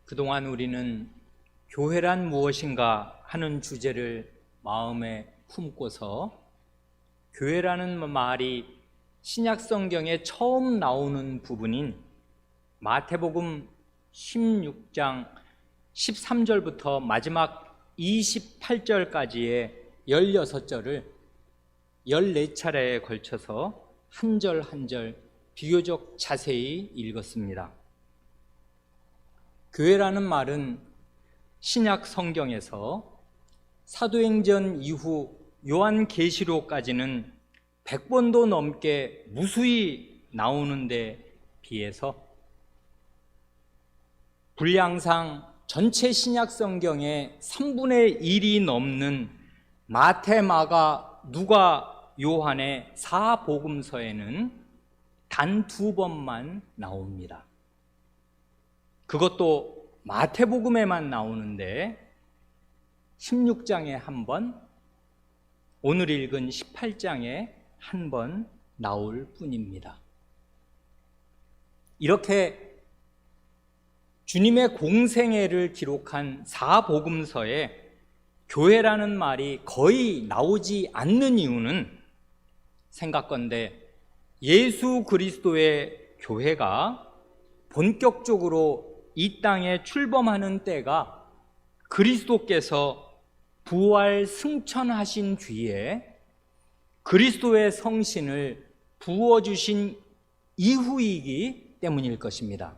그동안 우리는 교회란 무엇인가 하는 주제를 마음에 품고서 교회라는 말이 신약 성경에 처음 나오는 부분인 마태복음 16장 13절부터 마지막 28절까지의 16절을 14차례에 걸쳐서 한 절 한 절 비교적 자세히 읽었습니다. 교회라는 말은 신약 성경에서 사도행전 이후 요한계시록까지는 100번도 넘게 무수히 나오는데 비해서 분량상 전체 신약 성경의 3분의 1이 넘는 마태, 마가, 누가, 요한의 4복음서에는 단 2번만 나옵니다. 그것도 마태복음에만 나오는데 16장에 한 번, 오늘 읽은 18장에 한 번 나올 뿐입니다. 이렇게 주님의 공생애를 기록한 4복음서에 교회라는 말이 거의 나오지 않는 이유는 생각건대 예수 그리스도의 교회가 본격적으로 이 땅에 출범하는 때가 그리스도께서 부활 승천하신 뒤에 그리스도의 성신을 부어주신 이후이기 때문일 것입니다.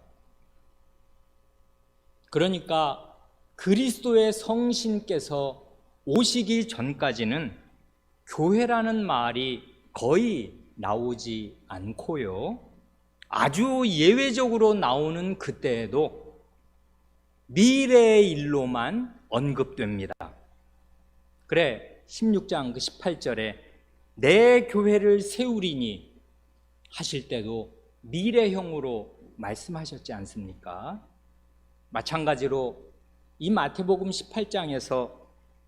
그러니까 그리스도의 성신께서 오시기 전까지는 교회라는 말이 거의 나오지 않고요, 아주 예외적으로 나오는 그때에도 미래의 일로만 언급됩니다. 그래 16장 그 18절에 내 교회를 세우리니 하실 때도 미래형으로 말씀하셨지 않습니까? 마찬가지로 이 마태복음 18장에서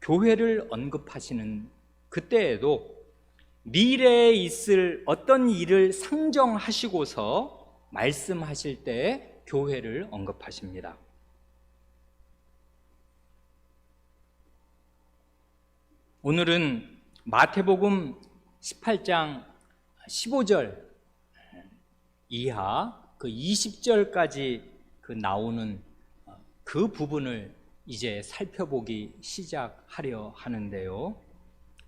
교회를 언급하시는 그때에도 미래에 있을 어떤 일을 상정하시고서 말씀하실 때 교회를 언급하십니다. 오늘은 마태복음 18장 15절 이하 그 20절까지 그 나오는 그 부분을 이제 살펴보기 시작하려 하는데요,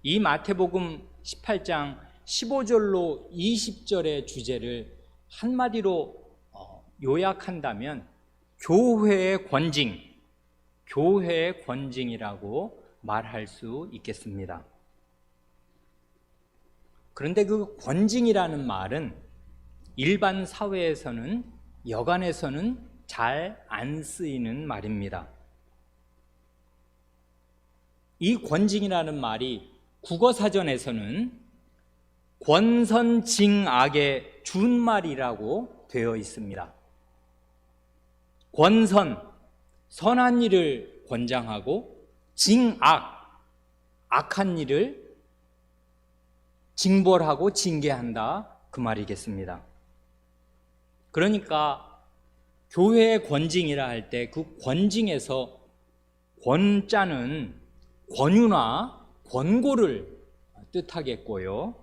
이 마태복음 18장 15절로 20절의 주제를 한마디로 요약한다면 교회의 권징이라고 말할 수 있겠습니다. 그런데 그 권징이라는 말은 일반 사회에서는, 여간에서는 잘 안 쓰이는 말입니다. 이 권징이라는 말이 국어사전에서는 권선징악의 준말이라고 되어 있습니다. 권선, 선한 일을 권장하고, 징악, 악한 일을 징벌하고 징계한다, 그 말이겠습니다. 그러니까 교회의 권징이라 할 때 그 권징에서 권자는 권유나 권고를 뜻하겠고요,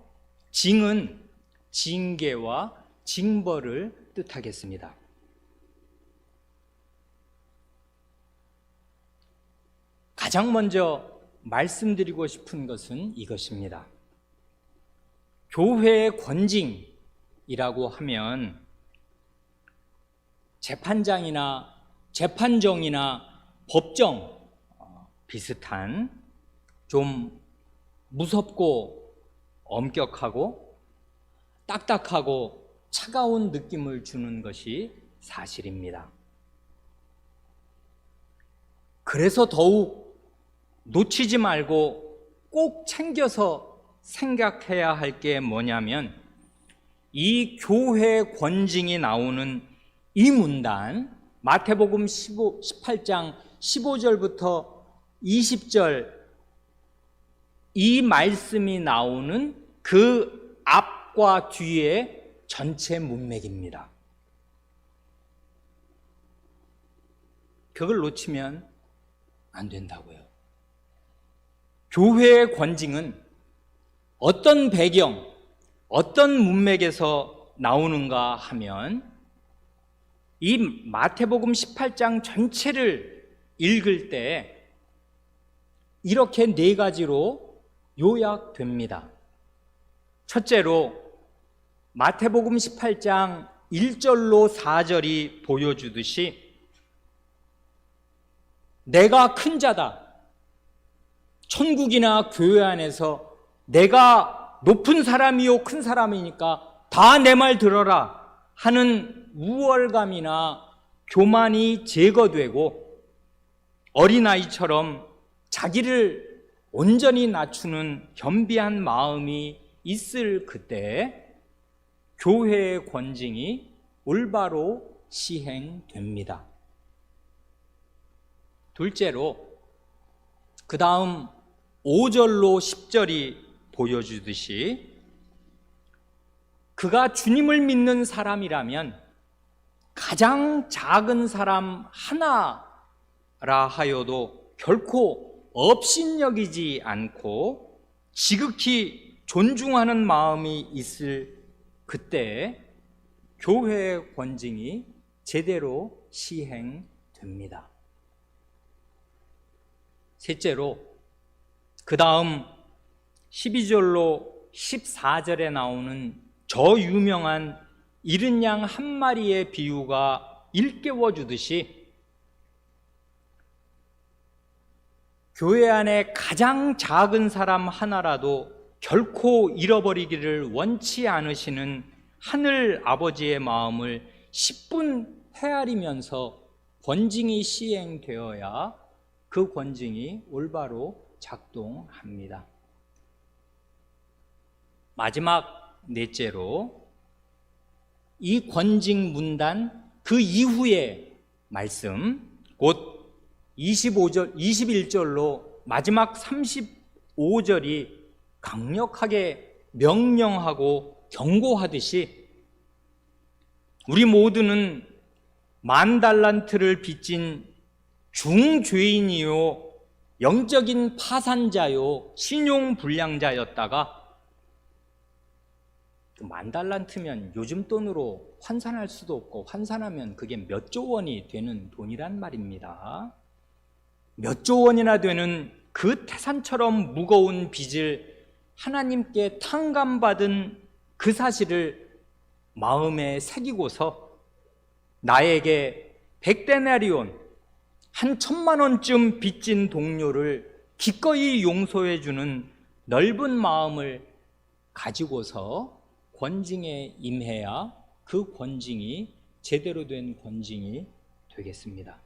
징은 징계와 징벌을 뜻하겠습니다. 가장 먼저 말씀드리고 싶은 것은 이것입니다. 교회의 권징이라고 하면 재판장이나 재판정이나 법정 비슷한 좀 무섭고 엄격하고 딱딱하고 차가운 느낌을 주는 것이 사실입니다. 그래서 더욱 놓치지 말고 꼭 챙겨서 생각해야 할 게 뭐냐면, 이 교회 권징이 나오는 이 문단, 마태복음 18장 15절부터 20절 이 말씀이 나오는 그 앞과 뒤의 전체 문맥입니다. 그걸 놓치면 안 된다고요. 교회의 권징은 어떤 배경, 어떤 문맥에서 나오는가 하면 이 마태복음 18장 전체를 읽을 때 이렇게 4가지로 요약됩니다. 첫째로 마태복음 18장 1절로 4절이 보여주듯이 내가 큰 자다. 천국이나 교회 안에서 내가 높은 사람이요 큰 사람이니까 다 내 말 들어라 하는 우월감이나 교만이 제거되고 어린아이처럼 자기를 온전히 낮추는 겸비한 마음이 있을 그때 교회의 권징이 올바로 시행됩니다. 둘째로 그 다음 5절로 10절이 보여주듯이 그가 주님을 믿는 사람이라면 가장 작은 사람 하나라 하여도 결코 업신여기지 않고 지극히 존중하는 마음이 있을 그때 교회의 권징이 제대로 시행됩니다. 셋째로 그 다음 12절로 14절에 나오는 저 유명한 이른 양 한 마리의 비유가 일깨워 주듯이 교회 안에 가장 작은 사람 하나라도 결코 잃어버리기를 원치 않으시는 하늘 아버지의 마음을 10분 헤아리면서 권징이 시행되어야 그 권징이 올바로 작동합니다. 마지막 넷째로 이 권징 문단 그 이후의 말씀 곧 21절로 마지막 35절이 강력하게 명령하고 경고하듯이 우리 모두는 10,000달란트를 빚진 중죄인이요 영적인 파산자요 신용불량자였다가 10,000달란트면 요즘 돈으로 환산할 수도 없고 환산하면 그게 몇 조 원이 되는 돈이란 말입니다. 몇 조 원이나 되는 그 태산처럼 무거운 빚을 하나님께 탕감받은 그 사실을 마음에 새기고서 나에게 100데나리온 한 1,000,000원쯤 빚진 동료를 기꺼이 용서해주는 넓은 마음을 가지고서 권징에 임해야 그 권징이 제대로 된 권징이 되겠습니다.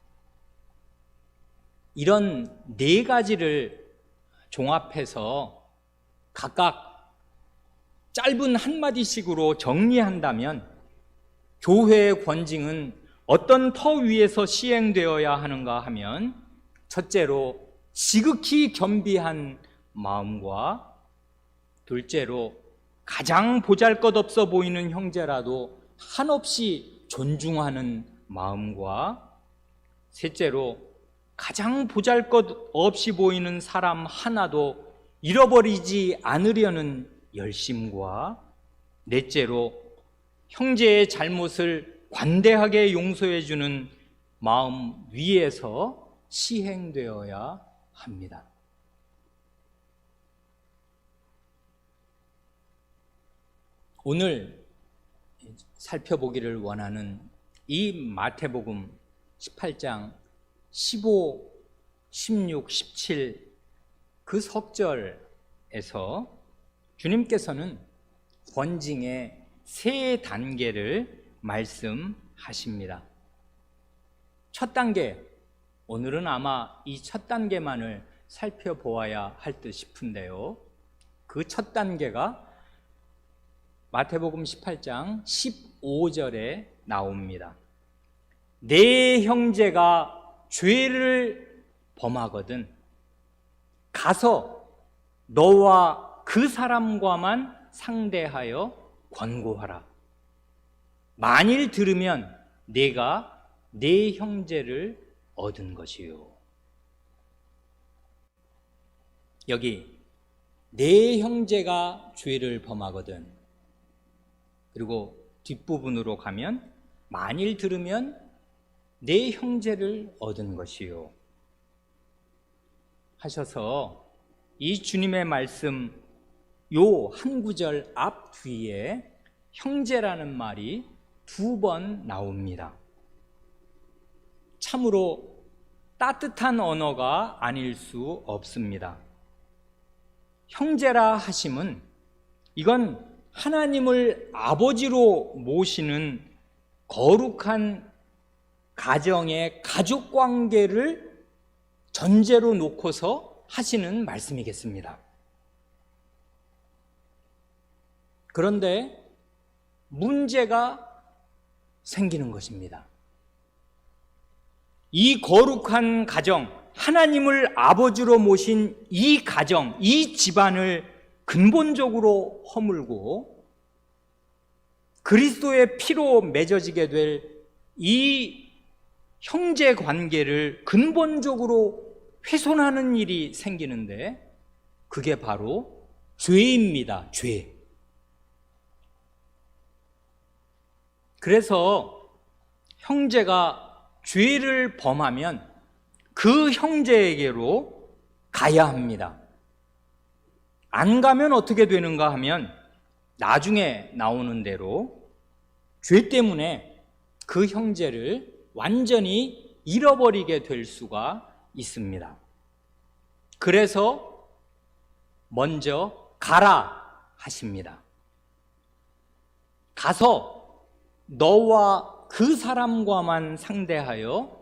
이런 4가지를 종합해서 각각 짧은 한마디씩으로 정리한다면 교회의 권징은 어떤 터 위에서 시행되어야 하는가 하면 첫째로 지극히 겸비한 마음과 둘째로 가장 보잘것없어 보이는 형제라도 한없이 존중하는 마음과 셋째로 가장 보잘것없이 보이는 사람 하나도 잃어버리지 않으려는 열심과 넷째로 형제의 잘못을 관대하게 용서해주는 마음 위에서 시행되어야 합니다. 오늘 살펴보기를 원하는 이 마태복음 18장 15, 16, 17 그 석절에서 주님께서는 권징의 3단계를 말씀하십니다. 첫 단계, 오늘은 아마 이 첫 단계만을 살펴보아야 할 듯 싶은데요. 그 첫 단계가 마태복음 18장 15절에 나옵니다. 내 형제가 죄를 범하거든 가서 너와 그 사람과만 상대하여 권고하라. 만일 들으면 내가 내 형제를 얻은 것이요. 여기 내 형제가 죄를 범하거든. 그리고 뒷부분으로 가면 만일 들으면 내 형제를 얻은 것이요 하셔서 이 주님의 말씀 요 한 구절 앞 뒤에 형제라는 말이 2번 나옵니다. 참으로 따뜻한 언어가 아닐 수 없습니다. 형제라 하심은 이건 하나님을 아버지로 모시는 거룩한 가정의 가족 관계를 전제로 놓고서 하시는 말씀이겠습니다. 그런데 문제가 생기는 것입니다. 이 거룩한 가정, 하나님을 아버지로 모신 이 가정, 이 집안을 근본적으로 허물고 그리스도의 피로 맺어지게 될 이 형제 관계를 근본적으로 훼손하는 일이 생기는데 그게 바로 죄입니다. 죄. 그래서 형제가 죄를 범하면 그 형제에게로 가야 합니다. 안 가면 어떻게 되는가 하면 나중에 나오는 대로 죄 때문에 그 형제를 완전히 잃어버리게 될 수가 있습니다. 그래서 먼저 가라 하십니다. 가서 너와 그 사람과만 상대하여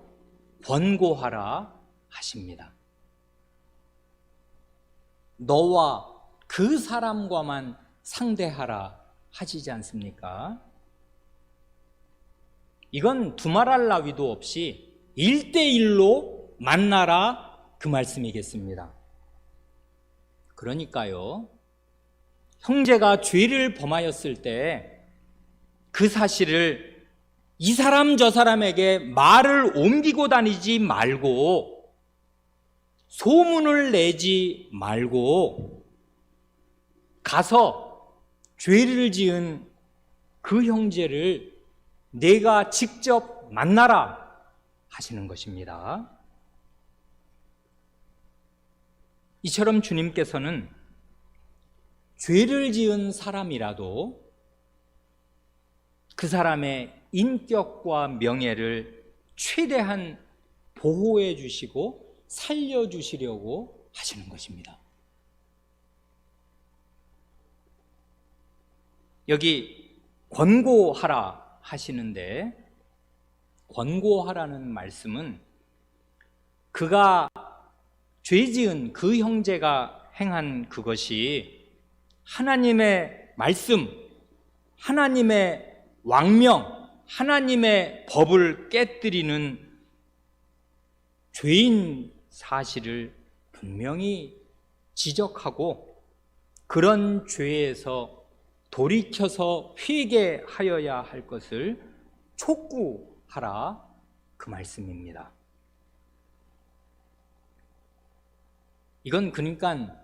권고하라 하십니다. 너와 그 사람과만 상대하라 하시지 않습니까? 이건 두말할 나위도 없이 1대1로 만나라 그 말씀이겠습니다. 그러니까요, 형제가 죄를 범하였을 때 그 사실을 이 사람 저 사람에게 말을 옮기고 다니지 말고 소문을 내지 말고 가서 죄를 지은 그 형제를 내가 직접 만나라 하시는 것입니다. 이처럼 주님께서는 죄를 지은 사람이라도 그 사람의 인격과 명예를 최대한 보호해 주시고 살려주시려고 하시는 것입니다. 여기 권고하라 하시는데 권고하라는 말씀은 그가 죄 지은 그 형제가 행한 그것이 하나님의 말씀, 하나님의 왕명, 하나님의 법을 깨뜨리는 죄인 사실을 분명히 지적하고 그런 죄에서 돌이켜서 회개하여야 할 것을 촉구하라 그 말씀입니다. 이건 그러니까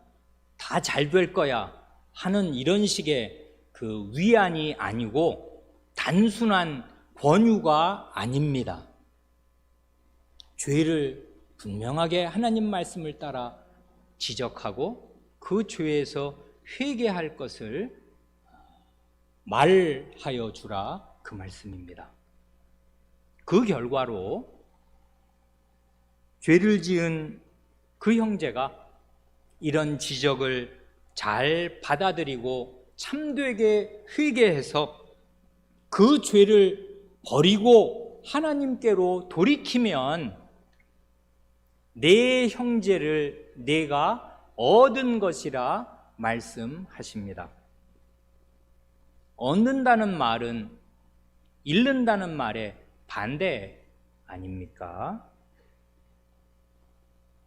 다 잘 될 거야 하는 이런 식의 그 위안이 아니고 단순한 권유가 아닙니다. 죄를 분명하게 하나님 말씀을 따라 지적하고 그 죄에서 회개할 것을 말하여 주라 그 말씀입니다. 그 결과로 죄를 지은 그 형제가 이런 지적을 잘 받아들이고 참되게 회개해서 그 죄를 버리고 하나님께로 돌이키면 내 형제를 내가 얻은 것이라 말씀하십니다. 얻는다는 말은 잃는다는 말의 반대 아닙니까?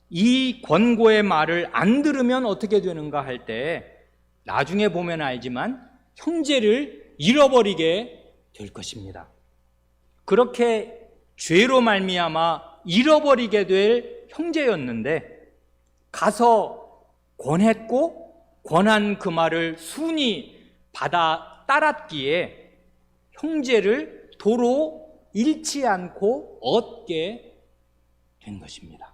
이 권고의 말을 안 들으면 어떻게 되는가 할 때 나중에 보면 알지만 형제를 잃어버리게 될 것입니다. 그렇게 죄로 말미암아 잃어버리게 될 형제였는데 가서 권했고 권한 그 말을 순히 받아 따랐기에 형제를 도로 잃지 않고 얻게 된 것입니다.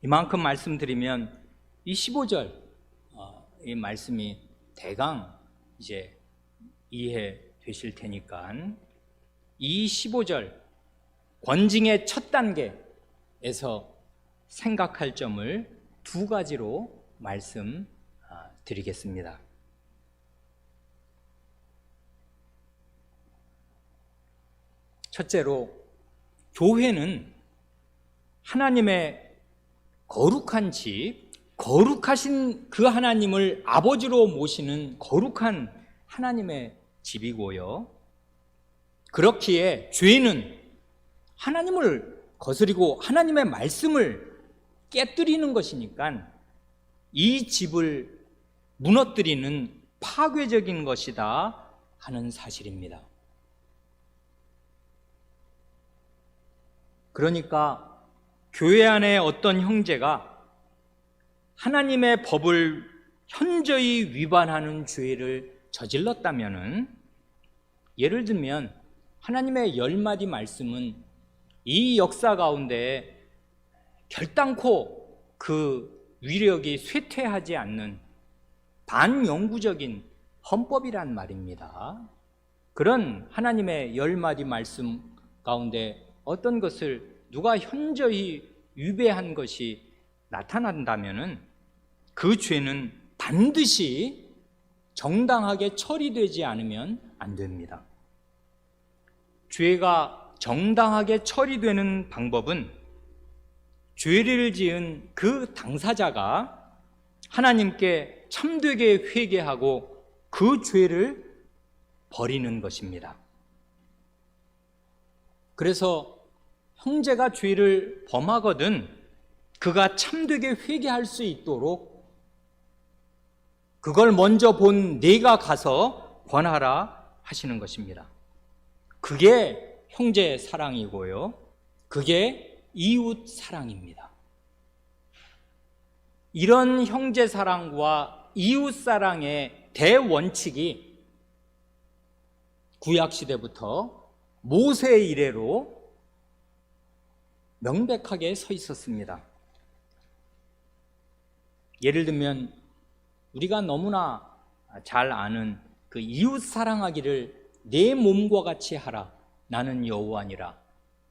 이만큼 말씀드리면 이 15절 이 말씀이 대강 이제 이해되실 테니까 이 15절 권징의 첫 단계에서 생각할 점을 두 가지로 말씀드리겠습니다. 첫째로, 교회는 하나님의 거룩한 집, 거룩하신 그 하나님을 아버지로 모시는 거룩한 하나님의 집이고요. 그렇기에 죄는 하나님을 거스리고 하나님의 말씀을 깨뜨리는 것이니까 이 집을 무너뜨리는 파괴적인 것이다 하는 사실입니다. 그러니까 교회 안에 어떤 형제가 하나님의 법을 현저히 위반하는 죄를 저질렀다면은, 예를 들면 하나님의 10마디 말씀은 이 역사 가운데 결단코 그 위력이 쇠퇴하지 않는 반영구적인 헌법이란 말입니다. 그런 하나님의 10마디 말씀 가운데 어떤 것을 누가 현저히 위배한 것이 나타난다면은 그 죄는 반드시 정당하게 처리되지 않으면 안 됩니다. 죄가 정당하게 처리되는 방법은 죄를 지은 그 당사자가 하나님께 참되게 회개하고 그 죄를 버리는 것입니다. 그래서 형제가 죄를 범하거든 그가 참되게 회개할 수 있도록 그걸 먼저 본 내가 가서 권하라 하시는 것입니다. 그게 형제 사랑이고요, 그게 이웃 사랑입니다. 이런 형제 사랑과 이웃 사랑의 대원칙이 구약시대부터 모세 이래로 명백하게 서 있었습니다. 예를 들면 우리가 너무나 잘 아는 그 이웃 사랑하기를 내 몸과 같이 하라, 나는 여호와니라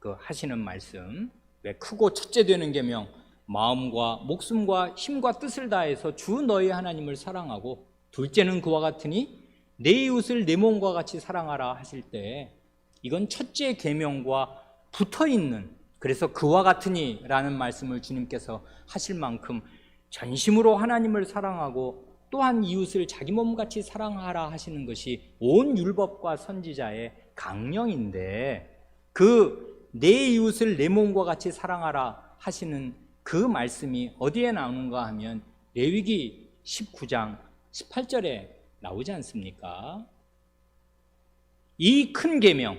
그 하시는 말씀, 왜 크고 첫째 되는 계명, 마음과 목숨과 힘과 뜻을 다해서 주 너희 하나님을 사랑하고 둘째는 그와 같으니 내 이웃을 내 몸과 같이 사랑하라 하실 때, 이건 첫째 계명과 붙어있는, 그래서 그와 같으니 라는 말씀을 주님께서 하실 만큼 전심으로 하나님을 사랑하고 또한 이웃을 자기 몸같이 사랑하라 하시는 것이 온 율법과 선지자의 강령인데, 그 내 이웃을 내 몸과 같이 사랑하라 하시는 그 말씀이 어디에 나오는가 하면 레위기 19장 18절에 나오지 않습니까? 이 큰 계명,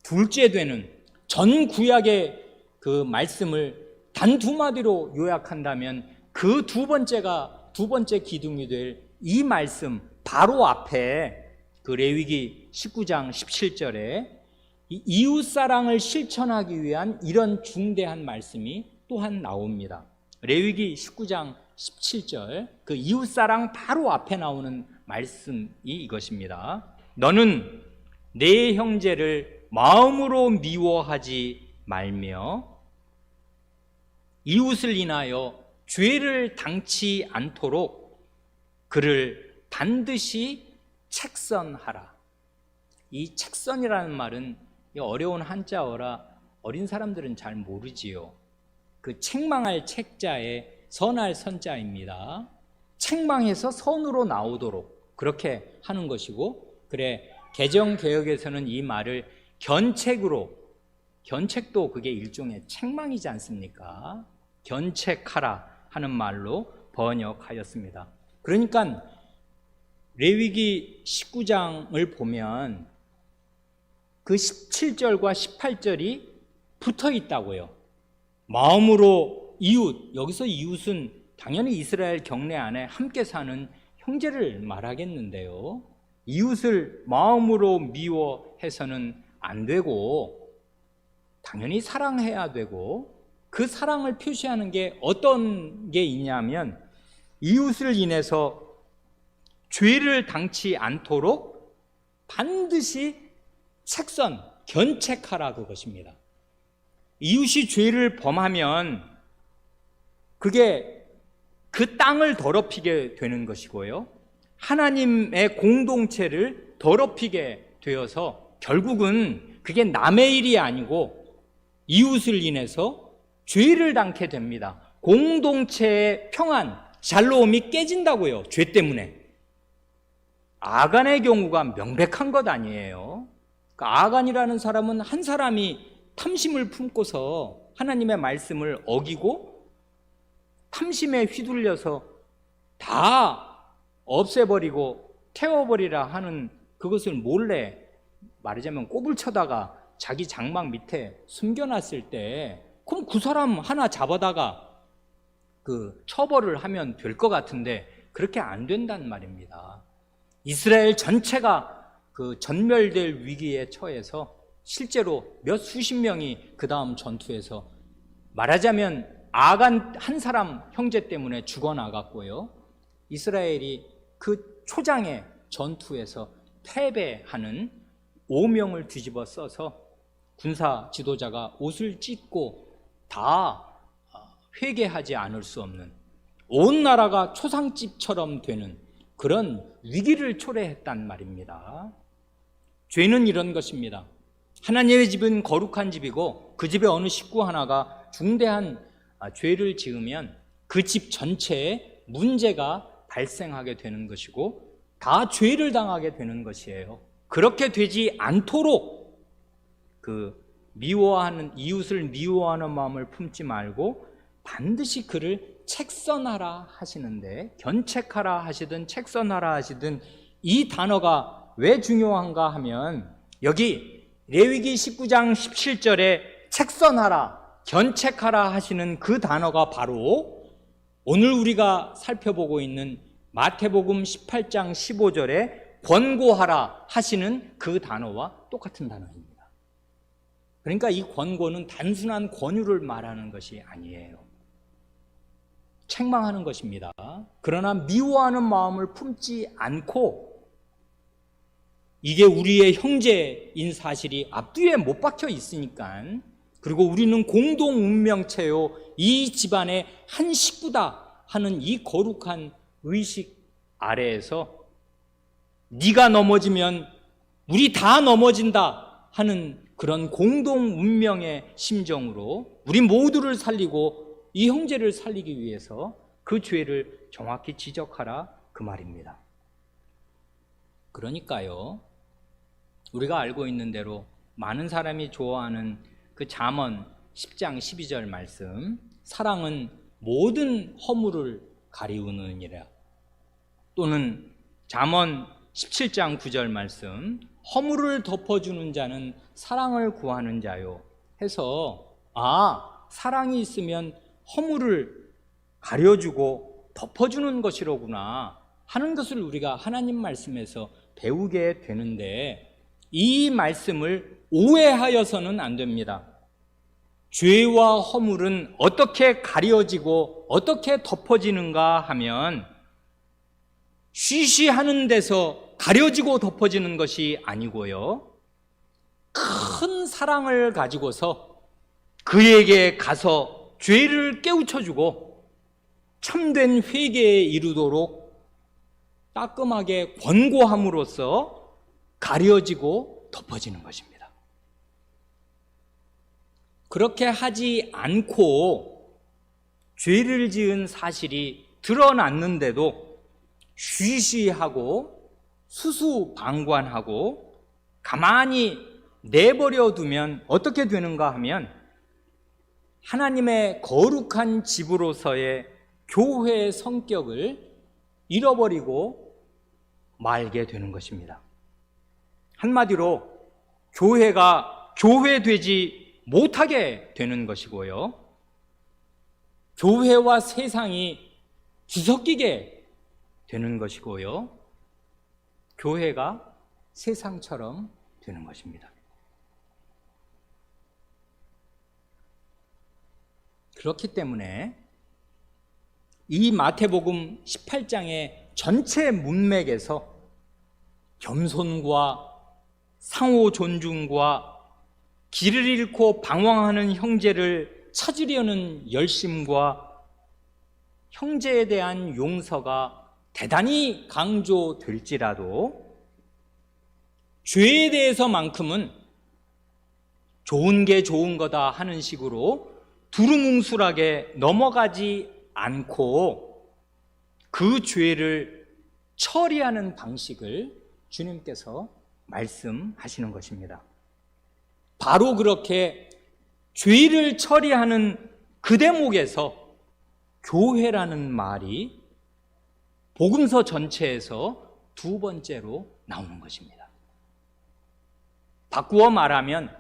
둘째 되는 전 구약의 그 말씀을 단 두 마디로 요약한다면 그 두 번째 기둥이 될 이 말씀 바로 앞에 그 레위기 19장 17절에 이웃 사랑을 실천하기 위한 이런 중대한 말씀이 또한 나옵니다. 레위기 19장 17절, 그 이웃 사랑 바로 앞에 나오는 말씀이 이것입니다. 너는 내 형제를 마음으로 미워하지 말며 이웃을 인하여 죄를 당치 않도록 그를 반드시 책선하라. 이 책선이라는 말은 어려운 한자어라 어린 사람들은 잘 모르지요. 그 책망할 책자에 선할 선자입니다. 책망해서 선으로 나오도록 그렇게 하는 것이고, 그래 개정개혁에서는 이 말을 견책으로, 견책도 그게 일종의 책망이지 않습니까? 견책하라 하는 말로 번역하였습니다. 그러니까 레위기 19장을 보면 그 17절과 18절이 붙어 있다고요. 마음으로 이웃, 여기서 이웃은 당연히 이스라엘 경내 안에 함께 사는 형제를 말하겠는데요. 이웃을 마음으로 미워해서는 안 되고 당연히 사랑해야 되고, 그 사랑을 표시하는 게 어떤 게 있냐면 이웃을 인해서 죄를 당치 않도록 반드시 책선, 견책하라, 그것입니다. 이웃이 죄를 범하면 그게 그 땅을 더럽히게 되는 것이고요, 하나님의 공동체를 더럽히게 되어서 결국은 그게 남의 일이 아니고 이웃을 인해서 죄를 당게 됩니다. 공동체의 평안, 잘로움이 깨진다고요, 죄 때문에. 아간의 경우가 명백한 것 아니에요. 아간이라는 사람은 한 사람이 탐심을 품고서 하나님의 말씀을 어기고 탐심에 휘둘려서 다 없애버리고 태워버리라 하는 그것을 몰래, 말하자면 꼽을 쳐다가 자기 장막 밑에 숨겨놨을 때, 그럼 그 사람 하나 잡아다가 그 처벌을 하면 될 것 같은데 그렇게 안 된단 말입니다. 이스라엘 전체가 그 전멸될 위기에 처해서 실제로 몇 수십 명이 그 다음 전투에서 말하자면 아간 한 사람 형제 때문에 죽어나갔고요, 이스라엘이 그 초장의 전투에서 패배하는 오명을 뒤집어 써서 군사 지도자가 옷을 찢고 다 회개하지 않을 수 없는, 온 나라가 초상집처럼 되는 그런 위기를 초래했단 말입니다. 죄는 이런 것입니다. 하나님의 집은 거룩한 집이고 그 집에 어느 식구 하나가 중대한 죄를 지으면 그 집 전체에 문제가 발생하게 되는 것이고 다 죄를 당하게 되는 것이에요. 그렇게 되지 않도록 그 미워하는, 이웃을 미워하는 마음을 품지 말고 반드시 그를 책선하라 하시는데, 견책하라 하시든 책선하라 하시든 이 단어가 왜 중요한가 하면 여기 레위기 19장 17절에 책선하라, 견책하라 하시는 그 단어가 바로 오늘 우리가 살펴보고 있는 마태복음 18장 15절에 권고하라 하시는 그 단어와 똑같은 단어입니다. 그러니까 이 권고는 단순한 권유를 말하는 것이 아니에요. 책망하는 것입니다. 그러나 미워하는 마음을 품지 않고, 이게 우리의 형제인 사실이 앞뒤에 못 박혀 있으니까, 그리고 우리는 공동 운명체요, 이 집안의 한 식구다 하는 이 거룩한 의식 아래에서 네가 넘어지면 우리 다 넘어진다 하는 그런 공동 운명의 심정으로 우리 모두를 살리고 이 형제를 살리기 위해서 그 죄를 정확히 지적하라, 그 말입니다. 그러니까요, 우리가 알고 있는 대로 많은 사람이 좋아하는 그 잠언 10장 12절 말씀, 사랑은 모든 허물을 가리우느니라, 또는 잠언 17장 9절 말씀, 허물을 덮어주는 자는 사랑을 구하는 자요 해서, 사랑이 있으면 허물을 가려주고 덮어주는 것이로구나 하는 것을 우리가 하나님 말씀에서 배우게 되는데, 이 말씀을 오해하여서는 안 됩니다. 죄와 허물은 어떻게 가려지고 어떻게 덮어지는가 하면 쉬쉬하는 데서 가려지고 덮어지는 것이 아니고요, 큰 사랑을 가지고서 그에게 가서 죄를 깨우쳐주고 참된 회개에 이르도록 따끔하게 권고함으로써 가려지고 덮어지는 것입니다. 그렇게 하지 않고 죄를 지은 사실이 드러났는데도 쉬쉬하고 수수방관하고 가만히 내버려 두면 어떻게 되는가 하면 하나님의 거룩한 집으로서의 교회의 성격을 잃어버리고 말게 되는 것입니다. 한마디로 교회가 교회되지 못하게 되는 것이고요. 교회와 세상이 뒤섞이게 되는 것이고요. 교회가 세상처럼 되는 것입니다. 그렇기 때문에 이 마태복음 18장의 전체 문맥에서 겸손과 상호 존중과 길을 잃고 방황하는 형제를 찾으려는 열심과 형제에 대한 용서가 대단히 강조될지라도 죄에 대해서만큼은 좋은 게 좋은 거다 하는 식으로 두루뭉술하게 넘어가지 않고 그 죄를 처리하는 방식을 주님께서 말씀하시는 것입니다. 바로 그렇게 죄를 처리하는 그 대목에서 교회라는 말이 복음서 전체에서 두 번째로 나오는 것입니다. 바꾸어 말하면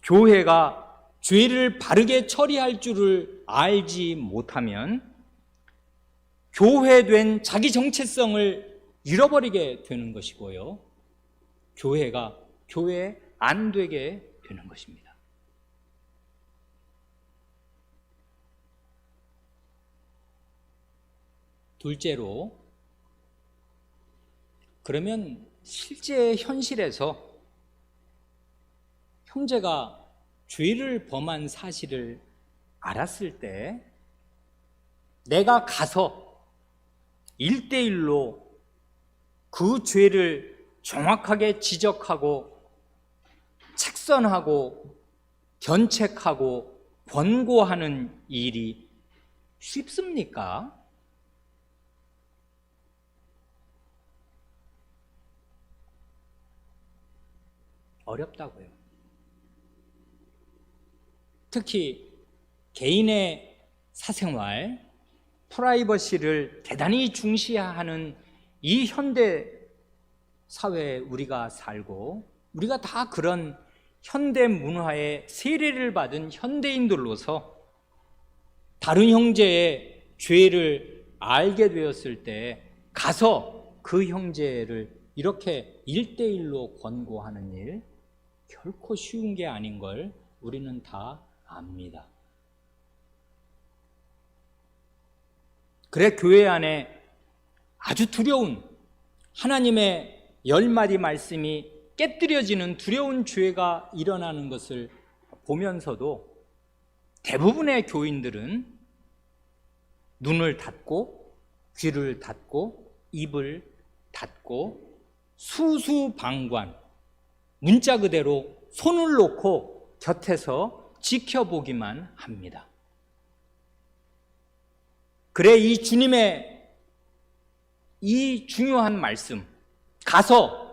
교회가 죄를 바르게 처리할 줄을 알지 못하면 교회된 자기 정체성을 잃어버리게 되는 것이고요. 교회가 교회 안 되게 되는 것입니다. 둘째로, 그러면 실제 현실에서 형제가 죄를 범한 사실을 알았을 때 내가 가서 1대1로 그 죄를 정확하게 지적하고 책선하고 견책하고 권고하는 일이 쉽습니까? 어렵다고요. 특히 개인의 사생활, 프라이버시를 대단히 중시하는 이 현대 사회에 우리가 살고 우리가 다 그런 현대 문화의 세례를 받은 현대인들로서 다른 형제의 죄를 알게 되었을 때 가서 그 형제를 이렇게 1대1로 권고하는 일 결코 쉬운 게 아닌 걸 우리는 다 압니다. 그래 교회 안에 아주 두려운 하나님의 10마디 말씀이 깨뜨려지는 두려운 죄가 일어나는 것을 보면서도 대부분의 교인들은 눈을 닫고 귀를 닫고 입을 닫고 수수방관, 문자 그대로 손을 놓고 곁에서 지켜보기만 합니다. 그래 이 주님의 이 중요한 말씀, 가서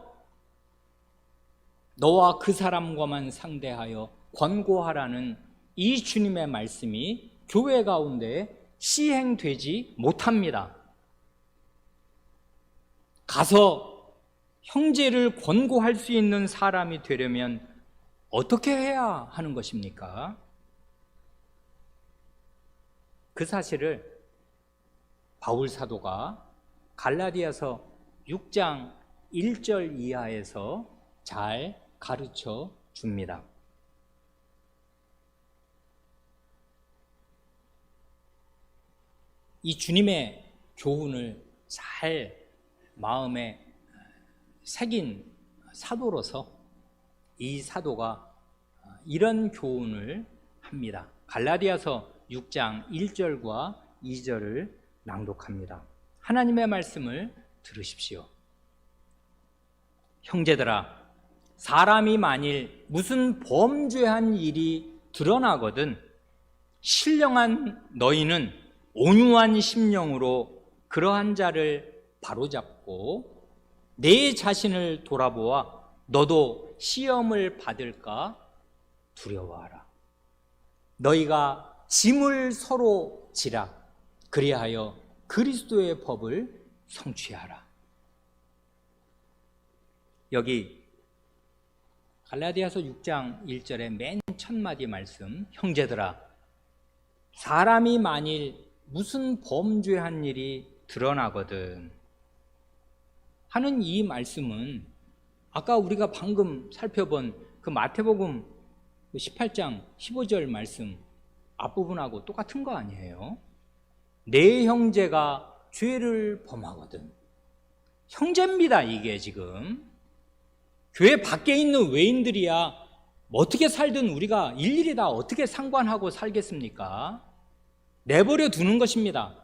너와 그 사람과만 상대하여 권고하라는 이 주님의 말씀이 교회 가운데 시행되지 못합니다. 가서 형제를 권고할 수 있는 사람이 되려면 어떻게 해야 하는 것입니까? 그 사실을 바울 사도가 갈라디아서 6장 1절 이하에서 잘 가르쳐 줍니다. 이 주님의 교훈을 잘 마음에 새긴 사도로서 이 사도가 이런 교훈을 합니다. 갈라디아서 6장 1절과 2절을 낭독합니다. 하나님의 말씀을 들으십시오. 형제들아, 사람이 만일 무슨 범죄한 일이 드러나거든 신령한 너희는 온유한 심령으로 그러한 자를 바로잡고 내 자신을 돌아보아 너도 시험을 받을까 두려워하라. 너희가 짐을 서로 지라. 그리하여 그리스도의 법을 성취하라. 여기 갈라디아서 6장 1절의 맨 첫 마디 말씀, 형제들아, 사람이 만일 무슨 범죄한 일이 드러나거든 하는 이 말씀은 아까 우리가 방금 살펴본 그 마태복음 18장 15절 말씀 앞부분하고 똑같은 거 아니에요? 내 형제가 죄를 범하거든. 형제입니다, 이게 지금. 교회 밖에 있는 외인들이야 어떻게 살든 우리가 일일이 다 어떻게 상관하고 살겠습니까? 내버려 두는 것입니다.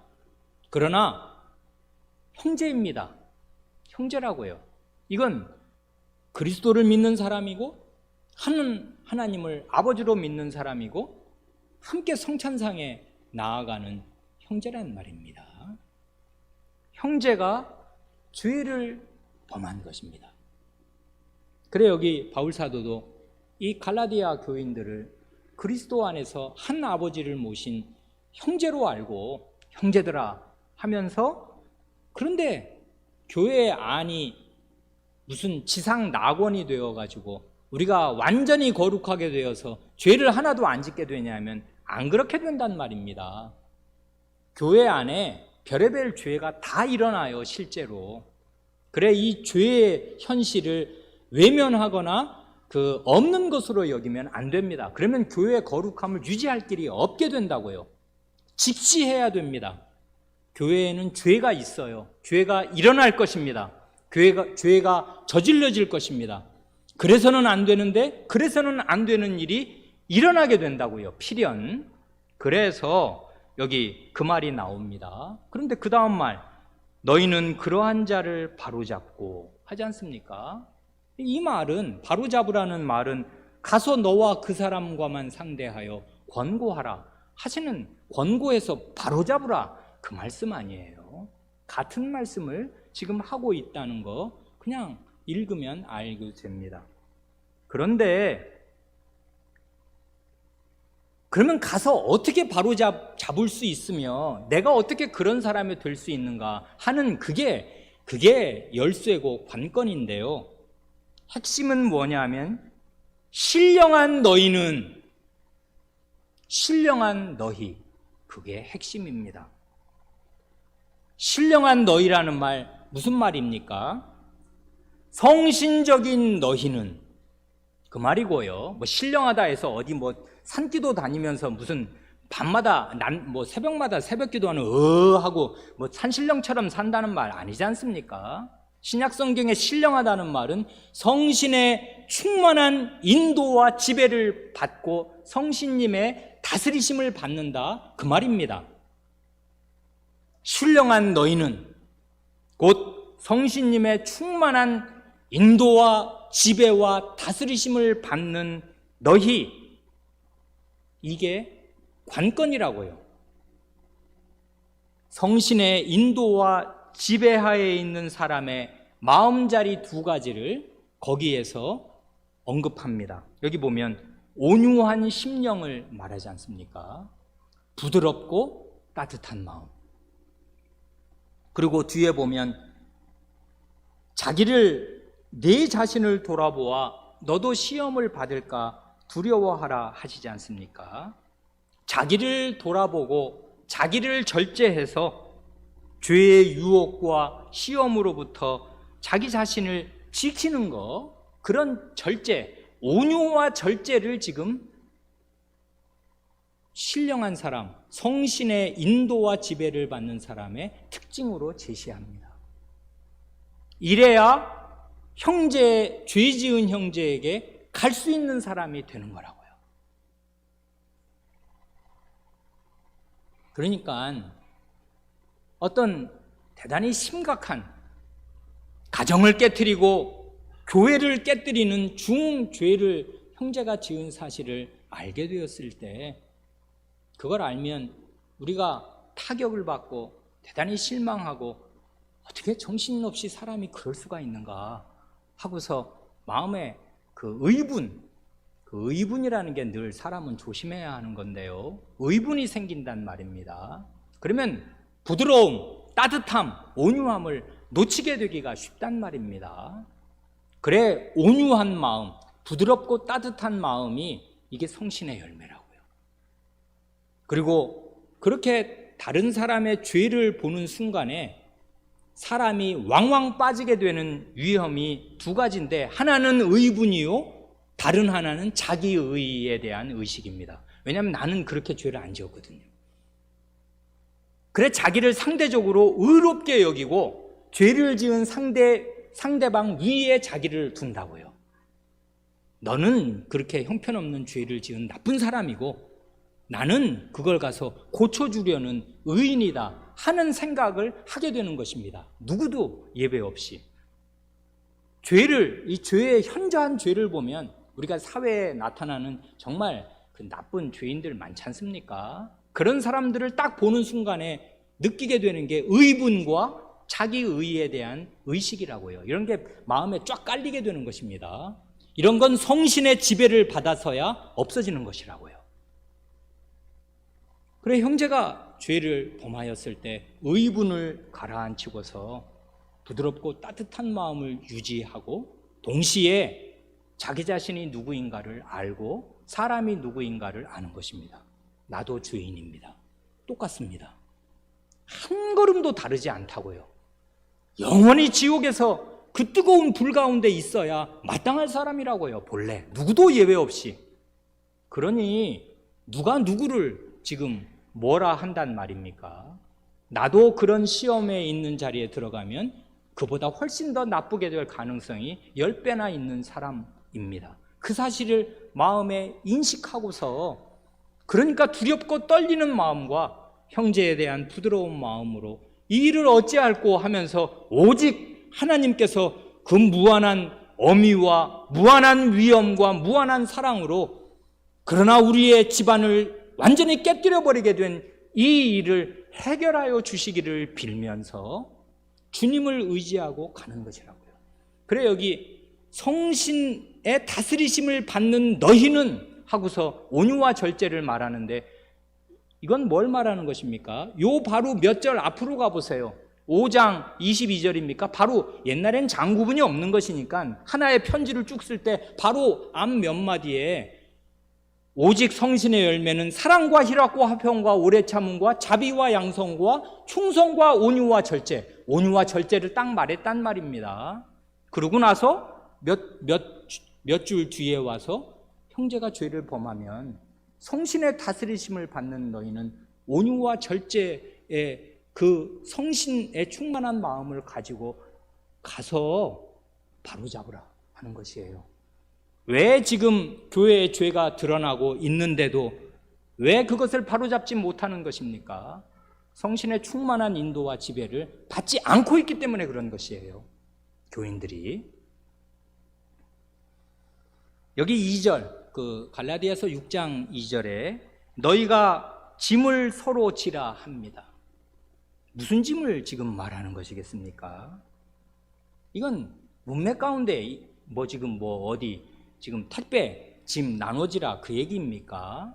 그러나 형제입니다. 형제라고요. 이건 그리스도를 믿는 사람이고 하나님을 아버지로 믿는 사람이고 함께 성찬상에 나아가는 형제란 말입니다. 형제가 죄를 범한 것입니다. 그래 여기 바울사도도 이 갈라디아 교인들을 그리스도 안에서 한 아버지를 모신 형제로 알고 형제들아 하면서, 그런데 교회 안이 무슨 지상 낙원이 되어가지고 우리가 완전히 거룩하게 되어서 죄를 하나도 안 짓게 되냐면 안 그렇게 된단 말입니다. 교회 안에 별의별 죄가 다 일어나요, 실제로. 그래 이 죄의 현실을 외면하거나 그 없는 것으로 여기면 안 됩니다. 그러면 교회의 거룩함을 유지할 길이 없게 된다고요. 직시해야 됩니다. 교회에는 죄가 있어요. 죄가 일어날 것입니다. 죄가 저질러질 것입니다. 그래서는 안 되는데 그래서는 안 되는 일이 일어나게 된다고요. 필연. 그래서 여기 그 말이 나옵니다. 그런데 그 다음 말, 너희는 그러한 자를 바로잡고 하지 않습니까? 이 말은, 바로잡으라는 말은 가서 너와 그 사람과만 상대하여 권고하라 하시는, 권고해서 바로잡으라 그 말씀 아니에요. 같은 말씀을 지금 하고 있다는 거 그냥 읽으면 알게 됩니다. 그런데 그러면 가서 어떻게 바로잡을 수 있으며 내가 어떻게 그런 사람이 될 수 있는가 하는 그게 열쇠고 관건인데요. 핵심은 뭐냐면 신령한 너희는, 신령한 너희, 그게 핵심입니다. 신령한 너희라는 말 무슨 말입니까? 성신적인 너희는 그 말이고요. 뭐 신령하다 해서 어디 뭐 산기도 다니면서 무슨 밤마다 새벽마다 새벽기도하는 하고 뭐 산신령처럼 산다는 말 아니지 않습니까? 신약 성경에 신령하다는 말은 성신의 충만한 인도와 지배를 받고 성신님의 다스리심을 받는다 그 말입니다. 신령한 너희는 곧 성신님의 충만한 인도와 지배와 다스리심을 받는 너희, 이게 관건이라고요. 성신의 인도와 지배하에 있는 사람의 마음자리 두 가지를 거기에서 언급합니다. 여기 보면 온유한 심령을 말하지 않습니까? 부드럽고 따뜻한 마음. 그리고 뒤에 보면 내 자신을 돌아보아 너도 시험을 받을까 두려워하라 하시지 않습니까? 자기를 돌아보고 자기를 절제해서 죄의 유혹과 시험으로부터 자기 자신을 지키는 거, 그런 절제, 온유와 절제를 지금 신령한 사람, 성신의 인도와 지배를 받는 사람의 특징으로 제시합니다. 이래야 죄 지은 형제에게 갈 수 있는 사람이 되는 거라고요. 그러니까 어떤 대단히 심각한 가정을 깨트리고 교회를 깨뜨리는 중죄를 형제가 지은 사실을 알게 되었을 때, 그걸 알면 우리가 타격을 받고 대단히 실망하고 어떻게 정신없이 사람이 그럴 수가 있는가 하고서 마음에 그 의분이라는 게 늘 사람은 조심해야 하는 건데요, 의분이 생긴단 말입니다. 그러면 부드러움, 따뜻함, 온유함을 놓치게 되기가 쉽단 말입니다. 그래, 온유한 마음, 부드럽고 따뜻한 마음이 이게 성신의 열매라고요. 그리고 그렇게 다른 사람의 죄를 보는 순간에 사람이 왕왕 빠지게 되는 위험이 두 가지인데, 하나는 의분이요, 다른 하나는 자기의에 대한 의식입니다. 왜냐하면 나는 그렇게 죄를 안 지었거든요. 그래, 자기를 상대적으로 의롭게 여기고 죄를 지은 상대방 위에 자기를 둔다고요. 너는 그렇게 형편없는 죄를 지은 나쁜 사람이고 나는 그걸 가서 고쳐주려는 의인이다 하는 생각을 하게 되는 것입니다. 누구도 예외 없이. 이 죄의 현저한 죄를 보면 우리가 사회에 나타나는 정말 그 나쁜 죄인들 많지 않습니까? 그런 사람들을 딱 보는 순간에 느끼게 되는 게 의분과 자기의에 대한 의식이라고요. 이런 게 마음에 쫙 깔리게 되는 것입니다. 이런 건 성신의 지배를 받아서야 없어지는 것이라고요. 그래, 형제가 죄를 범하였을 때 의분을 가라앉히고서 부드럽고 따뜻한 마음을 유지하고 동시에 자기 자신이 누구인가를 알고 사람이 누구인가를 아는 것입니다. 나도 죄인입니다. 똑같습니다. 한 걸음도 다르지 않다고요. 영원히 지옥에서 그 뜨거운 불 가운데 있어야 마땅할 사람이라고요. 본래 누구도 예외 없이. 그러니 누가 누구를 지금 뭐라 한단 말입니까? 나도 그런 시험에 있는 자리에 들어가면 그보다 훨씬 더 나쁘게 될 가능성이 10배나 있는 사람입니다. 그 사실을 마음에 인식하고서, 그러니까 두렵고 떨리는 마음과 형제에 대한 부드러운 마음으로 이 일을 어찌할꼬 하면서 오직 하나님께서 그 무한한 어미와 무한한 위엄과 무한한 사랑으로, 그러나 우리의 집안을 완전히 깨뜨려버리게 된 이 일을 해결하여 주시기를 빌면서 주님을 의지하고 가는 것이라고요. 그래, 여기 성신의 다스리심을 받는 너희는 하고서 온유와 절제를 말하는데, 이건 뭘 말하는 것입니까? 요 바로 몇 절 앞으로 가보세요. 5장 22절입니까? 바로 옛날엔 장구분이 없는 것이니까 하나의 편지를 쭉 쓸 때 바로 앞 몇 마디에 오직 성신의 열매는 사랑과 희락과 화평과 오래 참음과 자비와 양성과 충성과 온유와 절제, 온유와 절제를 딱 말했단 말입니다. 그러고 나서 몇 줄 뒤에 와서 형제가 죄를 범하면 성신의 다스리심을 받는 너희는 온유와 절제의 그 성신의 충만한 마음을 가지고 가서 바로잡으라 하는 것이에요. 왜 지금 교회의 죄가 드러나고 있는데도 왜 그것을 바로잡지 못하는 것입니까? 성신의 충만한 인도와 지배를 받지 않고 있기 때문에 그런 것이에요. 교인들이. 여기 2절, 그 갈라디아서 6장 2절에 너희가 짐을 서로 지라 합니다. 무슨 짐을 지금 말하는 것이겠습니까? 이건 문맥 가운데 지금 택배 짐 나눠지라 그 얘기입니까?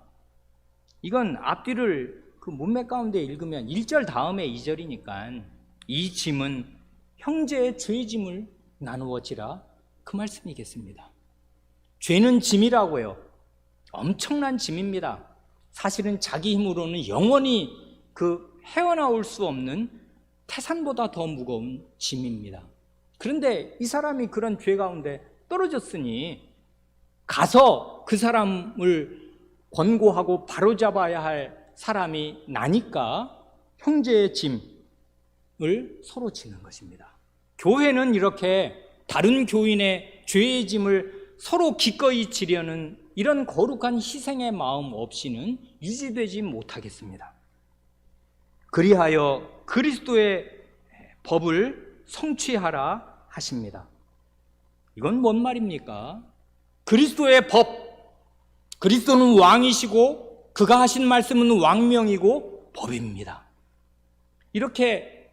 이건 앞뒤를 그 문맥 가운데 읽으면 1절 다음에 2절이니까 이 짐은 형제의 죄 짐을 나누어지라 그 말씀이겠습니다. 죄는 짐이라고요. 엄청난 짐입니다. 사실은 자기 힘으로는 영원히 그 헤어나올 수 없는 태산보다 더 무거운 짐입니다. 그런데 이 사람이 그런 죄 가운데 떨어졌으니 가서 그 사람을 권고하고 바로잡아야 할 사람이 나니까 형제의 짐을 서로 지는 것입니다. 교회는 이렇게 다른 교인의 죄의 짐을 서로 기꺼이 지려는 이런 거룩한 희생의 마음 없이는 유지되지 못하겠습니다. 그리하여 그리스도의 법을 성취하라 하십니다. 이건 뭔 말입니까? 그리스도의 법, 그리스도는 왕이시고 그가 하신 말씀은 왕명이고 법입니다. 이렇게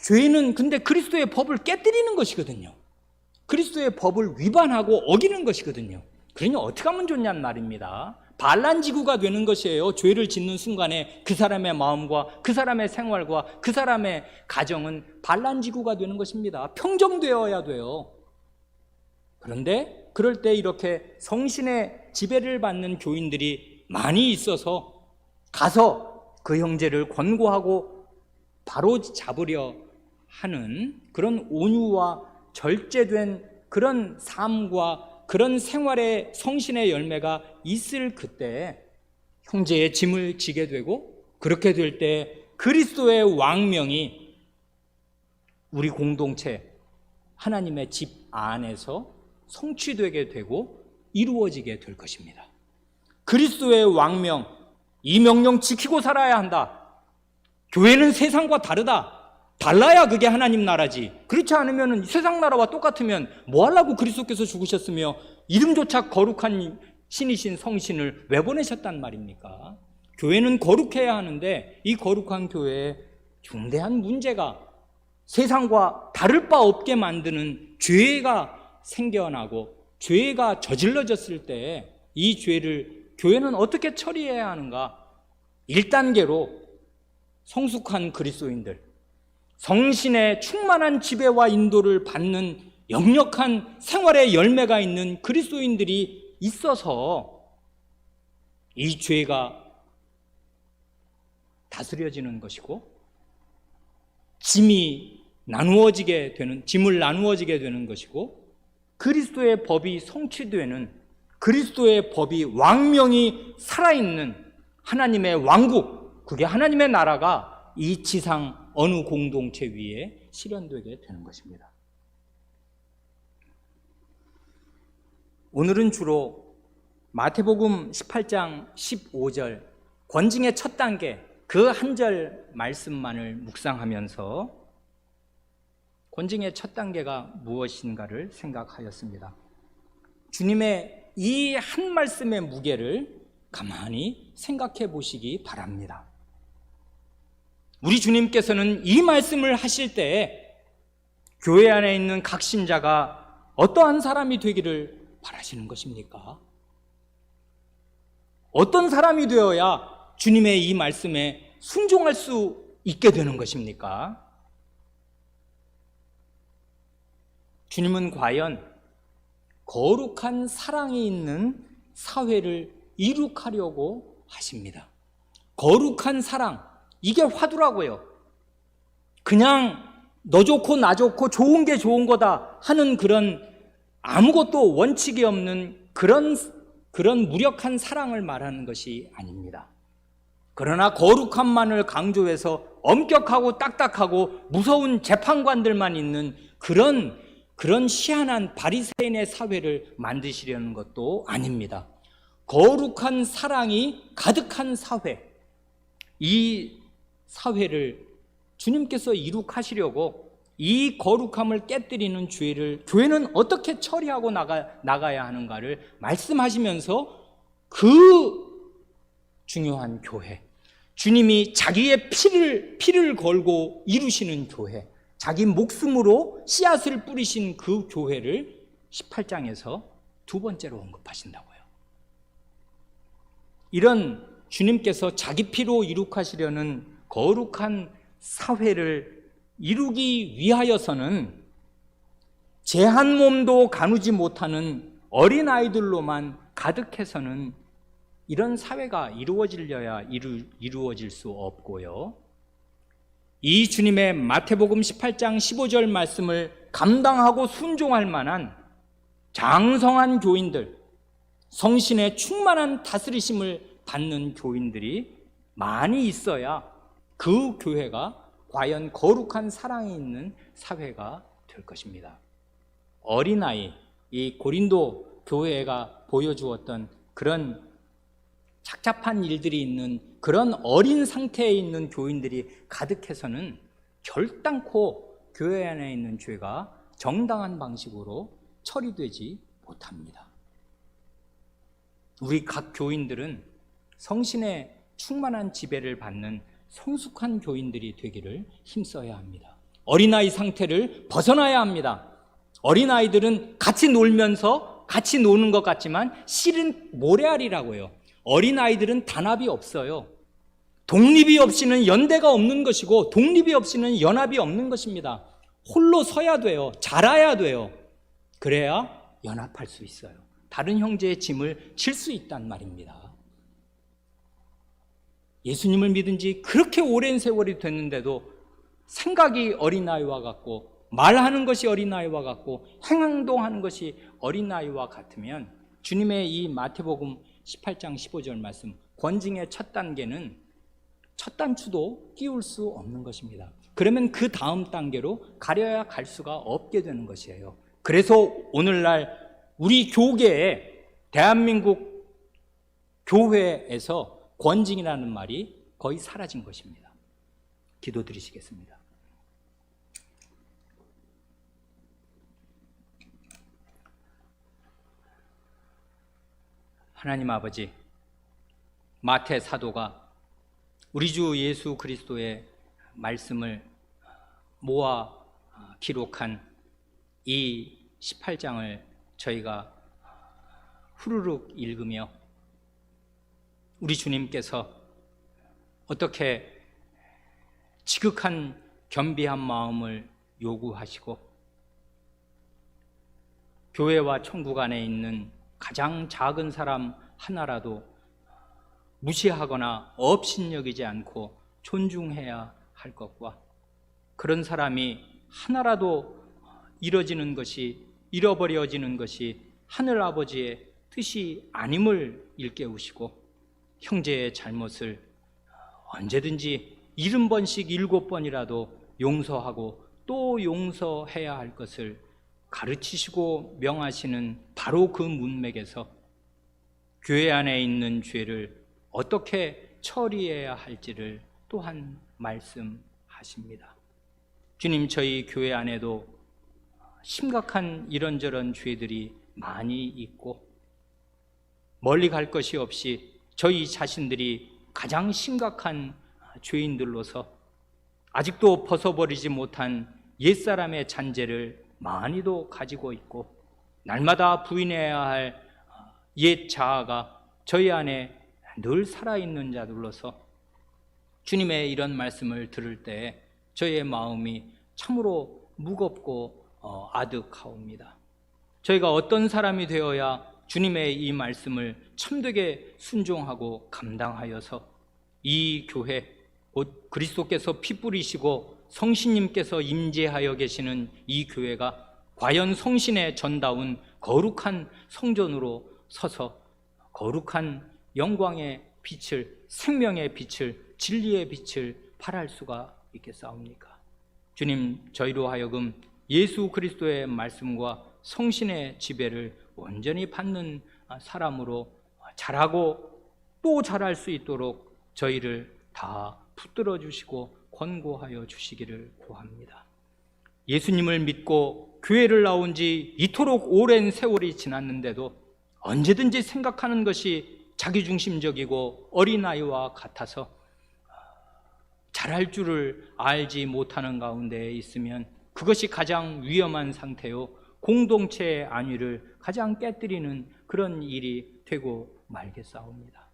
죄는 근데 그리스도의 법을 깨뜨리는 것이거든요. 그리스도의 법을 위반하고 어기는 것이거든요. 그러니 어떻게 하면 좋냐는 말입니다. 반란지구가 되는 것이에요. 죄를 짓는 순간에 그 사람의 마음과 그 사람의 생활과 그 사람의 가정은 반란지구가 되는 것입니다. 평정되어야 돼요. 그런데 그럴 때 이렇게 성신의 지배를 받는 교인들이 많이 있어서 가서 그 형제를 권고하고 바로 잡으려 하는 그런 온유와 절제된 그런 삶과 그런 생활의 성신의 열매가 있을 그때 형제의 짐을 지게 되고, 그렇게 될 때 그리스도의 왕명이 우리 공동체 하나님의 집 안에서 성취되게 되고 이루어지게 될 것입니다. 그리스도의 왕명, 이 명령 지키고 살아야 한다. 교회는 세상과 다르다. 달라야 그게 하나님 나라지. 그렇지 않으면 세상 나라와 똑같으면 뭐 하려고 그리스도께서 죽으셨으며 이름조차 거룩한 신이신 성신을 왜 보내셨단 말입니까? 교회는 거룩해야 하는데 이 거룩한 교회에 중대한 문제가, 세상과 다를 바 없게 만드는 죄가 생겨나고 죄가 저질러졌을 때 이 죄를 교회는 어떻게 처리해야 하는가? 1단계로 성숙한 그리스도인들, 성신의 충만한 지배와 인도를 받는 역력한 생활의 열매가 있는 그리스도인들이 있어서 이 죄가 다스려지는 것이고 짐을 나누어지게 되는 것이고, 그리스도의 법이 성취되는, 그리스도의 법이 왕명이 살아있는 하나님의 왕국, 그게 하나님의 나라가 이 지상 어느 공동체 위에 실현되게 되는 것입니다. 오늘은 주로 마태복음 18장 15절 권징의 첫 단계 그 한 절 말씀만을 묵상하면서 권징의 첫 단계가 무엇인가를 생각하였습니다. 주님의 이 한 말씀의 무게를 가만히 생각해 보시기 바랍니다. 우리 주님께서는 이 말씀을 하실 때 교회 안에 있는 각 신자가 어떠한 사람이 되기를 바라시는 것입니까? 어떤 사람이 되어야 주님의 이 말씀에 순종할 수 있게 되는 것입니까? 주님은 과연 거룩한 사랑이 있는 사회를 이룩하려고 하십니다. 거룩한 사랑, 이게 화두라고요. 그냥 너 좋고 나 좋고 좋은 게 좋은 거다 하는 그런 아무것도 원칙이 없는 그런 무력한 사랑을 말하는 것이 아닙니다. 그러나 거룩함만을 강조해서 엄격하고 딱딱하고 무서운 재판관들만 있는 그런 희한한 바리새인의 사회를 만드시려는 것도 아닙니다. 거룩한 사랑이 가득한 사회, 이 사회를 주님께서 이룩하시려고 이 거룩함을 깨뜨리는 죄를 교회는 어떻게 처리하고 나가야 하는가를 말씀하시면서 그 중요한 교회, 주님이 자기의 피를 걸고 이루시는 교회, 자기 목숨으로 씨앗을 뿌리신 그 교회를 18장에서 두 번째로 언급하신다고요. 이런 주님께서 자기 피로 이룩하시려는 거룩한 사회를 이루기 위하여서는 제 한 몸도 가누지 못하는 어린아이들로만 가득해서는 이런 사회가 이루어질 수 없고요. 이 주님의 마태복음 18장 15절 말씀을 감당하고 순종할 만한 장성한 교인들, 성신의 충만한 다스리심을 받는 교인들이 많이 있어야 그 교회가 과연 거룩한 사랑이 있는 사회가 될 것입니다. 어린아이, 이 고린도 교회가 보여주었던 그런 착잡한 일들이 있는 그런 어린 상태에 있는 교인들이 가득해서는 결단코 교회 안에 있는 죄가 정당한 방식으로 처리되지 못합니다. 우리 각 교인들은 성신의 충만한 지배를 받는 성숙한 교인들이 되기를 힘써야 합니다. 어린아이 상태를 벗어나야 합니다. 어린아이들은 같이 놀면서 같이 노는 것 같지만 실은 모래알이라고요. 어린아이들은 단합이 없어요. 독립이 없이는 연대가 없는 것이고 독립이 없이는 연합이 없는 것입니다. 홀로 서야 돼요. 자라야 돼요. 그래야 연합할 수 있어요. 다른 형제의 짐을 질 수 있단 말입니다. 예수님을 믿은 지 그렇게 오랜 세월이 됐는데도 생각이 어린아이와 같고 말하는 것이 어린아이와 같고 행동하는 것이 어린아이와 같으면 주님의 이 마태복음 18장 15절 말씀, 권징의 첫 단계는 첫 단추도 끼울 수 없는 것입니다. 그러면 그 다음 단계로 가려야 갈 수가 없게 되는 것이에요. 그래서 오늘날 우리 교계에, 대한민국 교회에서 권징이라는 말이 거의 사라진 것입니다. 기도드리시겠습니다. 하나님 아버지, 마태 사도가 우리 주 예수 그리스도의 말씀을 모아 기록한 이 18장을 저희가 후루룩 읽으며 우리 주님께서 어떻게 지극한 겸비한 마음을 요구하시고 교회와 천국 안에 있는 가장 작은 사람 하나라도 무시하거나 업신여기지 않고 존중해야 할 것과 그런 사람이 하나라도 잃어버려지는 것이 하늘아버지의 뜻이 아님을 일깨우시고 형제의 잘못을 언제든지 70번씩 7번이라도 용서하고 또 용서해야 할 것을 가르치시고 명하시는 바로 그 문맥에서 교회 안에 있는 죄를 어떻게 처리해야 할지를 또한 말씀하십니다. 주님, 저희 교회 안에도 심각한 이런저런 죄들이 많이 있고 멀리 갈 것이 없이 저희 자신들이 가장 심각한 죄인들로서 아직도 벗어버리지 못한 옛사람의 잔재를 많이도 가지고 있고 날마다 부인해야 할 옛 자아가 저희 안에 늘 살아있는 자들로서 주님의 이런 말씀을 들을 때 저희의 마음이 참으로 무겁고 아득하옵니다. 저희가 어떤 사람이 되어야 주님의 이 말씀을 참되게 순종하고 감당하여서 이 교회, 곧 그리스도께서 피 뿌리시고 성신님께서 임재하여 계시는 이 교회가 과연 성신의 전다운 거룩한 성전으로 서서 거룩한 영광의 빛을, 생명의 빛을, 진리의 빛을 발할 수가 있겠사옵니까? 주님, 저희로 하여금 예수 그리스도의 말씀과 성신의 지배를 온전히 받는 사람으로 자라고 또 자랄 수 있도록 저희를 다 붙들어 주시고 권고하여 주시기를 구합니다. 예수님을 믿고 교회를 나온 지 이토록 오랜 세월이 지났는데도 언제든지 생각하는 것이 자기중심적이고 어린아이와 같아서 잘할 줄을 알지 못하는 가운데 있으면 그것이 가장 위험한 상태요, 공동체의 안위를 가장 깨뜨리는 그런 일이 되고 말겠사옵니다.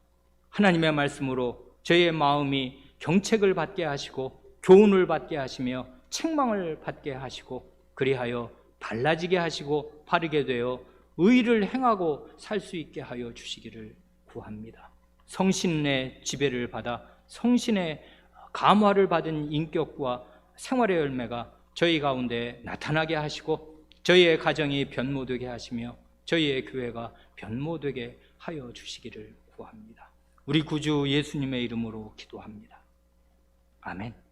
하나님의 말씀으로 저희의 마음이 경책을 받게 하시고 교훈을 받게 하시며 책망을 받게 하시고 그리하여 달라지게 하시고 바르게 되어 의를 행하고 살 수 있게 하여 주시기를 구합니다. 성신의 지배를 받아 성신의 감화를 받은 인격과 생활의 열매가 저희 가운데 나타나게 하시고 저희의 가정이 변모되게 하시며 저희의 교회가 변모되게 하여 주시기를 구합니다. 우리 구주 예수님의 이름으로 기도합니다. 아멘.